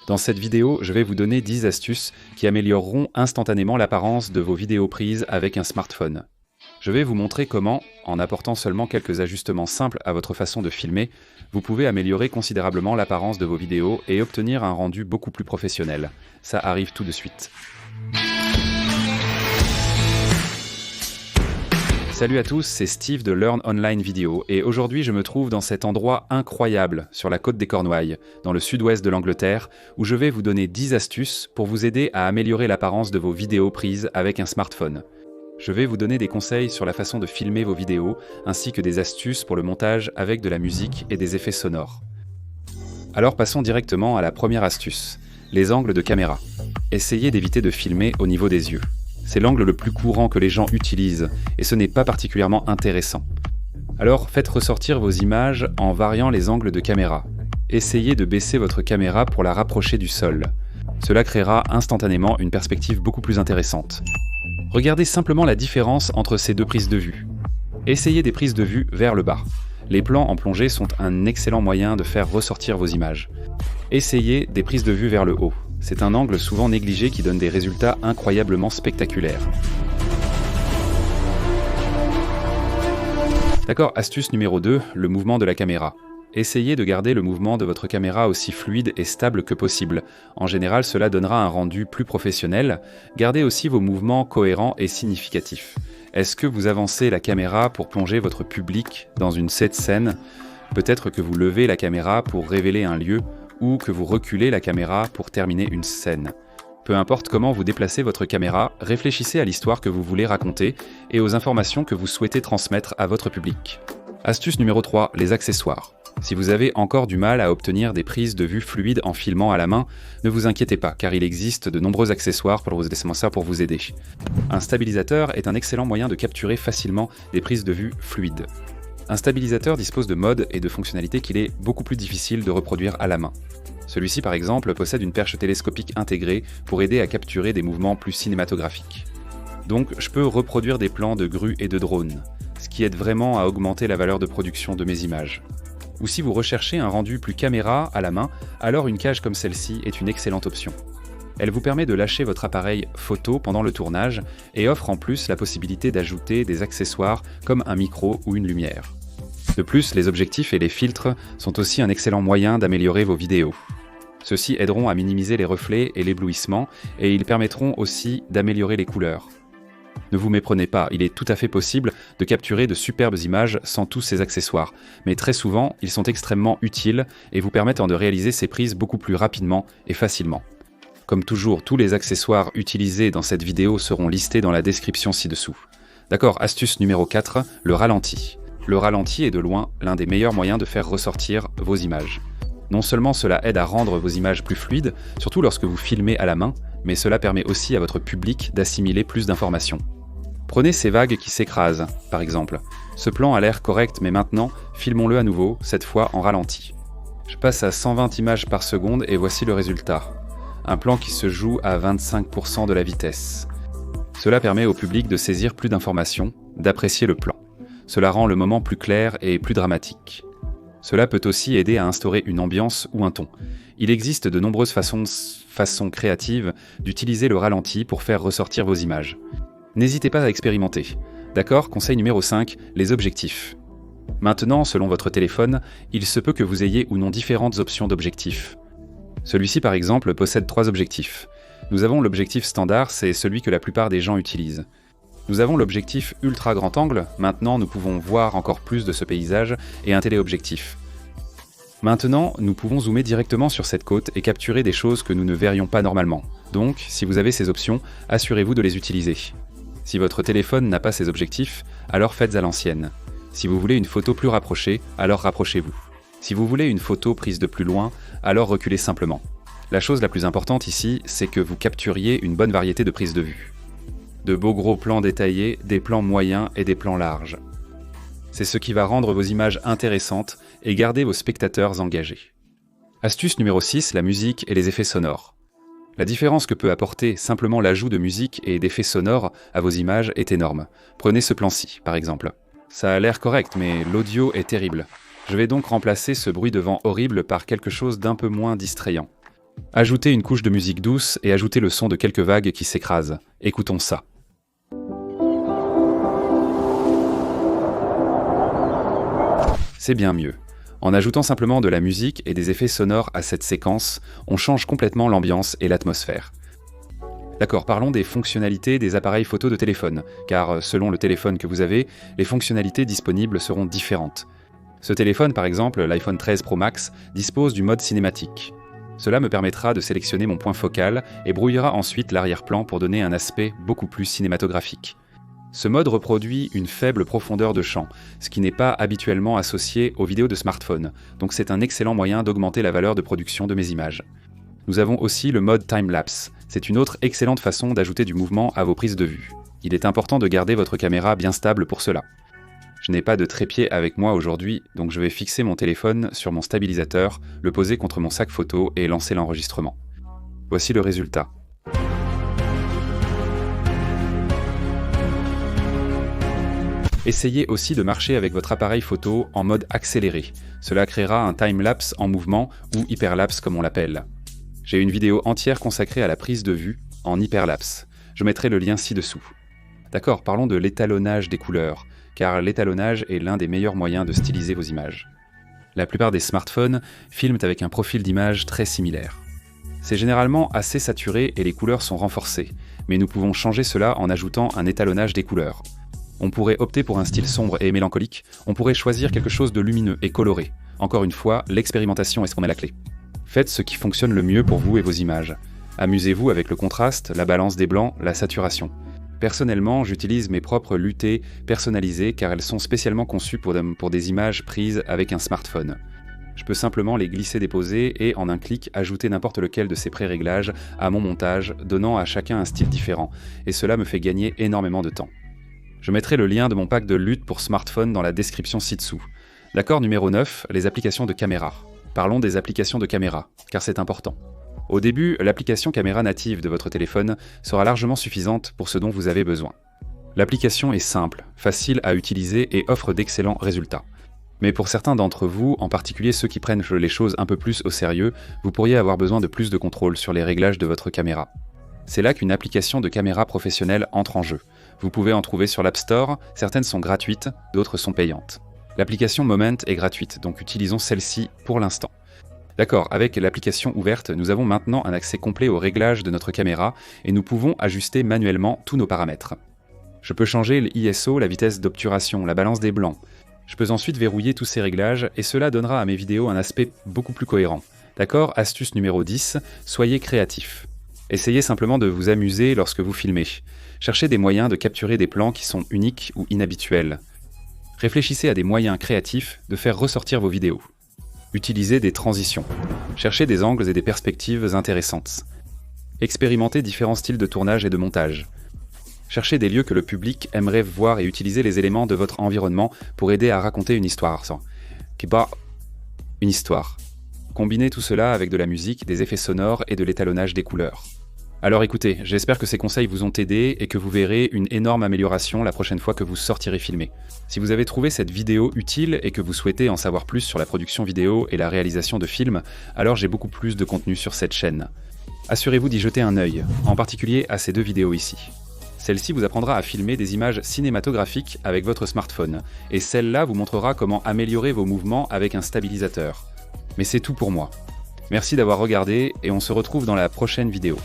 Dans cette vidéo, je vais vous donner 10 astuces qui amélioreront instantanément l'apparence de vos vidéos prises avec un smartphone. Je vais vous montrer comment, en apportant seulement quelques ajustements simples à votre façon de filmer, vous pouvez améliorer considérablement l'apparence de vos vidéos et obtenir un rendu beaucoup plus professionnel. Ça arrive tout de suite. Salut à tous, c'est Steve de Learn Online Video et aujourd'hui je me trouve dans cet endroit incroyable sur la côte des Cornouailles, dans le sud-ouest de l'Angleterre, où je vais vous donner 10 astuces pour vous aider à améliorer l'apparence de vos vidéos prises avec un smartphone. Je vais vous donner des conseils sur la façon de filmer vos vidéos, ainsi que des astuces pour le montage avec de la musique et des effets sonores. Alors passons directement à la première astuce, les angles de caméra. Essayez d'éviter de filmer au niveau des yeux. C'est l'angle le plus courant que les gens utilisent, et ce n'est pas particulièrement intéressant. Alors faites ressortir vos images en variant les angles de caméra. Essayez de baisser votre caméra pour la rapprocher du sol. Cela créera instantanément une perspective beaucoup plus intéressante. Regardez simplement la différence entre ces deux prises de vue. Essayez des prises de vue vers le bas. Les plans en plongée sont un excellent moyen de faire ressortir vos images. Essayez des prises de vue vers le haut. C'est un angle souvent négligé qui donne des résultats incroyablement spectaculaires. D'accord, astuce numéro 2, le mouvement de la caméra. Essayez de garder le mouvement de votre caméra aussi fluide et stable que possible. En général, cela donnera un rendu plus professionnel. Gardez aussi vos mouvements cohérents et significatifs. Est-ce que vous avancez la caméra pour plonger votre public dans une scène ? Peut-être que vous levez la caméra pour révéler un lieu, ou que vous reculez la caméra pour terminer une scène. Peu importe comment vous déplacez votre caméra, réfléchissez à l'histoire que vous voulez raconter et aux informations que vous souhaitez transmettre à votre public. Astuce numéro 3, les accessoires. Si vous avez encore du mal à obtenir des prises de vue fluides en filmant à la main, ne vous inquiétez pas, car il existe de nombreux accessoires pour vous aider. Un stabilisateur est un excellent moyen de capturer facilement des prises de vue fluides. Un stabilisateur dispose de modes et de fonctionnalités qu'il est beaucoup plus difficile de reproduire à la main. Celui-ci, par exemple, possède une perche télescopique intégrée pour aider à capturer des mouvements plus cinématographiques. Donc, je peux reproduire des plans de grues et de drones, ce qui aide vraiment à augmenter la valeur de production de mes images. Ou si vous recherchez un rendu plus caméra à la main, alors une cage comme celle-ci est une excellente option. Elle vous permet de lâcher votre appareil photo pendant le tournage et offre en plus la possibilité d'ajouter des accessoires comme un micro ou une lumière. De plus, les objectifs et les filtres sont aussi un excellent moyen d'améliorer vos vidéos. Ceux-ci aideront à minimiser les reflets et l'éblouissement et ils permettront aussi d'améliorer les couleurs. Ne vous méprenez pas, il est tout à fait possible de capturer de superbes images sans tous ces accessoires, mais très souvent, ils sont extrêmement utiles et vous permettent de réaliser ces prises beaucoup plus rapidement et facilement. Comme toujours, tous les accessoires utilisés dans cette vidéo seront listés dans la description ci-dessous. D'accord, astuce numéro 4, le ralenti. Le ralenti est de loin l'un des meilleurs moyens de faire ressortir vos images. Non seulement cela aide à rendre vos images plus fluides, surtout lorsque vous filmez à la main, mais cela permet aussi à votre public d'assimiler plus d'informations. Prenez ces vagues qui s'écrasent, par exemple. Ce plan a l'air correct, mais maintenant, filmons-le à nouveau, cette fois en ralenti. Je passe à 120 images par seconde et voici le résultat. Un plan qui se joue à 25% de la vitesse. Cela permet au public de saisir plus d'informations, d'apprécier le plan. Cela rend le moment plus clair et plus dramatique. Cela peut aussi aider à instaurer une ambiance ou un ton. Il existe de nombreuses façons créatives d'utiliser le ralenti pour faire ressortir vos images. N'hésitez pas à expérimenter. D'accord, conseil numéro 5, les objectifs. Maintenant, selon votre téléphone, il se peut que vous ayez ou non différentes options d'objectifs. Celui-ci, par exemple, possède 3 objectifs. Nous avons l'objectif standard, c'est celui que la plupart des gens utilisent. Nous avons l'objectif ultra grand angle, maintenant nous pouvons voir encore plus de ce paysage, et un téléobjectif. Maintenant, nous pouvons zoomer directement sur cette côte et capturer des choses que nous ne verrions pas normalement. Donc, si vous avez ces options, assurez-vous de les utiliser. Si votre téléphone n'a pas ces objectifs, alors faites à l'ancienne. Si vous voulez une photo plus rapprochée, alors rapprochez-vous. Si vous voulez une photo prise de plus loin, alors reculez simplement. La chose la plus importante ici, c'est que vous capturiez une bonne variété de prises de vue. De beaux gros plans détaillés, des plans moyens et des plans larges. C'est ce qui va rendre vos images intéressantes et garder vos spectateurs engagés. Astuce numéro 6, la musique et les effets sonores. La différence que peut apporter simplement l'ajout de musique et d'effets sonores à vos images est énorme. Prenez ce plan-ci, par exemple. Ça a l'air correct, mais l'audio est terrible. Je vais donc remplacer ce bruit de vent horrible par quelque chose d'un peu moins distrayant. Ajoutez une couche de musique douce et ajoutez le son de quelques vagues qui s'écrasent. Écoutons ça. C'est bien mieux. En ajoutant simplement de la musique et des effets sonores à cette séquence, on change complètement l'ambiance et l'atmosphère. D'accord, parlons des fonctionnalités des appareils photo de téléphone, car selon le téléphone que vous avez, les fonctionnalités disponibles seront différentes. Ce téléphone, par exemple, l'iPhone 13 Pro Max, dispose du mode cinématique. Cela me permettra de sélectionner mon point focal et brouillera ensuite l'arrière-plan pour donner un aspect beaucoup plus cinématographique. Ce mode reproduit une faible profondeur de champ, ce qui n'est pas habituellement associé aux vidéos de smartphone, donc c'est un excellent moyen d'augmenter la valeur de production de mes images. Nous avons aussi le mode time-lapse. C'est une autre excellente façon d'ajouter du mouvement à vos prises de vue. Il est important de garder votre caméra bien stable pour cela. Je n'ai pas de trépied avec moi aujourd'hui, donc je vais fixer mon téléphone sur mon stabilisateur, le poser contre mon sac photo et lancer l'enregistrement. Voici le résultat. Essayez aussi de marcher avec votre appareil photo en mode accéléré. Cela créera un time-lapse en mouvement ou hyperlapse comme on l'appelle. J'ai une vidéo entière consacrée à la prise de vue en hyperlapse. Je mettrai le lien ci-dessous. D'accord, parlons de l'étalonnage des couleurs, car l'étalonnage est l'un des meilleurs moyens de styliser vos images. La plupart des smartphones filment avec un profil d'image très similaire. C'est généralement assez saturé et les couleurs sont renforcées, mais nous pouvons changer cela en ajoutant un étalonnage des couleurs. On pourrait opter pour un style sombre et mélancolique, on pourrait choisir quelque chose de lumineux et coloré. Encore une fois, l'expérimentation est ce qu'on met la clé. Faites ce qui fonctionne le mieux pour vous et vos images. Amusez-vous avec le contraste, la balance des blancs, la saturation. Personnellement, j'utilise mes propres LUT personnalisées car elles sont spécialement conçues pour des images prises avec un smartphone. Je peux simplement les glisser-déposer et en un clic ajouter n'importe lequel de ces pré-réglages à mon montage, donnant à chacun un style différent, et cela me fait gagner énormément de temps. Je mettrai le lien de mon pack de LUT pour smartphone dans la description ci-dessous. D'accord numéro 9, les applications de caméra. Parlons des applications de caméra, car c'est important. Au début, l'application caméra native de votre téléphone sera largement suffisante pour ce dont vous avez besoin. L'application est simple, facile à utiliser et offre d'excellents résultats. Mais pour certains d'entre vous, en particulier ceux qui prennent les choses un peu plus au sérieux, vous pourriez avoir besoin de plus de contrôle sur les réglages de votre caméra. C'est là qu'une application de caméra professionnelle entre en jeu. Vous pouvez en trouver sur l'App Store, certaines sont gratuites, d'autres sont payantes. L'application Moment est gratuite, donc utilisons celle-ci pour l'instant. D'accord, avec l'application ouverte, nous avons maintenant un accès complet aux réglages de notre caméra et nous pouvons ajuster manuellement tous nos paramètres. Je peux changer l'ISO, la vitesse d'obturation, la balance des blancs. Je peux ensuite verrouiller tous ces réglages et cela donnera à mes vidéos un aspect beaucoup plus cohérent. D'accord, astuce numéro 10, soyez créatif. Essayez simplement de vous amuser lorsque vous filmez. Cherchez des moyens de capturer des plans qui sont uniques ou inhabituels. Réfléchissez à des moyens créatifs de faire ressortir vos vidéos. Utilisez des transitions. Cherchez des angles et des perspectives intéressantes. Expérimentez différents styles de tournage et de montage. Cherchez des lieux que le public aimerait voir et utilisez les éléments de votre environnement pour aider à raconter une histoire. Une histoire. Combinez tout cela avec de la musique, des effets sonores et de l'étalonnage des couleurs. Alors écoutez, j'espère que ces conseils vous ont aidé et que vous verrez une énorme amélioration la prochaine fois que vous sortirez filmer. Si vous avez trouvé cette vidéo utile et que vous souhaitez en savoir plus sur la production vidéo et la réalisation de films, alors j'ai beaucoup plus de contenu sur cette chaîne. Assurez-vous d'y jeter un œil, en particulier à ces deux vidéos ici. Celle-ci vous apprendra à filmer des images cinématographiques avec votre smartphone, et celle-là vous montrera comment améliorer vos mouvements avec un stabilisateur. Mais c'est tout pour moi. Merci d'avoir regardé et on se retrouve dans la prochaine vidéo.